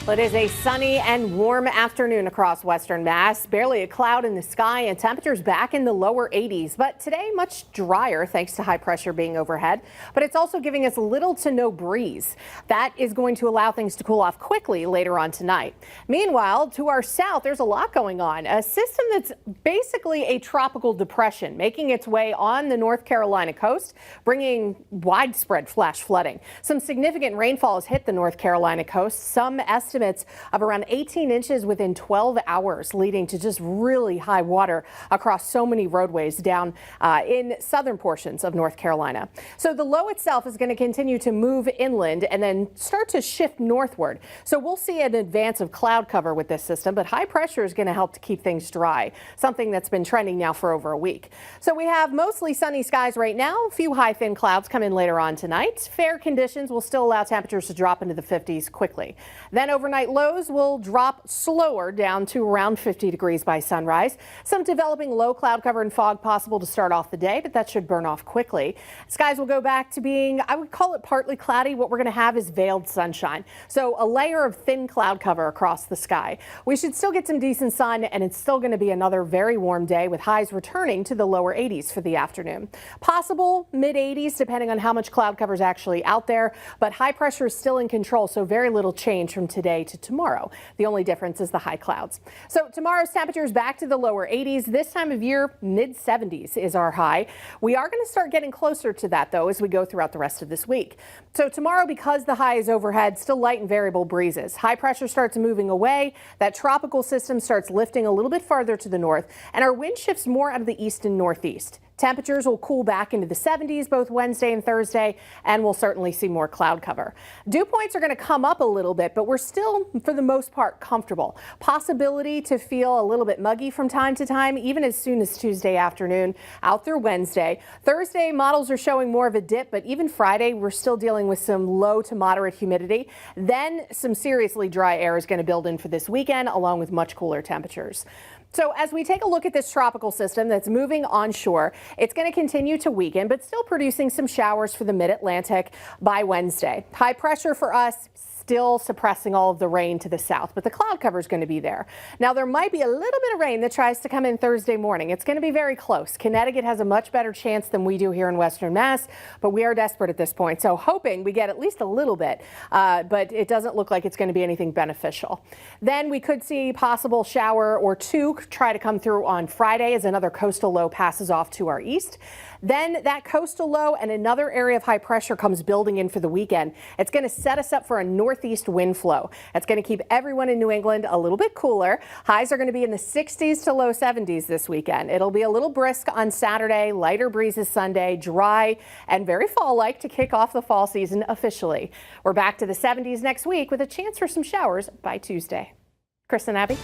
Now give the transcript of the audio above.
Well, it is a sunny and warm afternoon across western Mass. Barely a cloud in the sky and temperatures back in the lower 80s. But today much drier thanks to high pressure being overhead. But it's also giving us little to no breeze. That is going to allow things to cool off quickly later on tonight. Meanwhile, to our south, there's a lot going on. A system that's basically a tropical depression making its way on the North Carolina coast, bringing widespread flash flooding. Some significant rainfall has hit the North Carolina coast. Some estimates of around 18 inches within 12 hours, leading to just really high water across so many roadways down in southern portions of North Carolina. So the low itself is going to continue to move inland and then start to shift northward. So we'll see an advance of cloud cover with this system, but high pressure is going to help to keep things dry, something that's been trending now for over a week. So we have mostly sunny skies right now. A few high thin clouds come in later on tonight. Fair conditions will still allow temperatures to drop into the 50s quickly. Then overnight lows will drop slower down to around 50 degrees by sunrise. Some developing low cloud cover and fog possible to start off the day, but that should burn off quickly. Skies will go back to being, I would call it partly cloudy. What we're going to have is veiled sunshine. So a layer of thin cloud cover across the sky. We should still get some decent sun, and it's still going to be another very warm day with highs returning to the lower 80s for the afternoon. Possible mid 80s depending on how much cloud cover is actually out there, but high pressure is still in control, so very little change from today to tomorrow. The only difference is the high clouds. So tomorrow's temperatures back to the lower 80s. This time of year, mid 70s is our high. We are going to start getting closer to that, though, as we go throughout the rest of this week. So tomorrow, because the high is overhead, still light and variable breezes. High pressure starts moving away. That tropical system starts lifting a little bit farther to the north, and our wind shifts more out of the east and northeast. Temperatures will cool back into the 70s both Wednesday and Thursday, and we'll certainly see more cloud cover. Dew points are going to come up a little bit, but we're still, for the most part, comfortable. Possibility to feel a little bit muggy from time to time, even as soon as Tuesday afternoon out through Wednesday. Thursday, models are showing more of a dip, but even Friday, we're still dealing with some low to moderate humidity. Then some seriously dry air is going to build in for this weekend, along with much cooler temperatures. So as we take a look at this tropical system that's moving onshore, it's going to continue to weaken, but still producing some showers for the mid-Atlantic by Wednesday. High pressure for us, still suppressing all of the rain to the south, but the cloud cover is going to be there. Now, there might be a little bit of rain that tries to come in Thursday morning. It's going to be very close. Connecticut has a much better chance than we do here in western Mass, but we are desperate at this point. So hoping we get at least a little bit, but it doesn't look like it's going to be anything beneficial. Then we could see possible shower or two try to come through on Friday as another coastal low passes off to our east. Then that coastal low and another area of high pressure comes building in for the weekend. It's going to set us up for a northeast wind flow. It's going to keep everyone in New England a little bit cooler. Highs are going to be in the 60s to low 70s this weekend. It'll be a little brisk on Saturday, lighter breezes Sunday, dry and very fall-like to kick off the fall season officially. We're back to the 70s next week with a chance for some showers by Tuesday. Chris and Abby.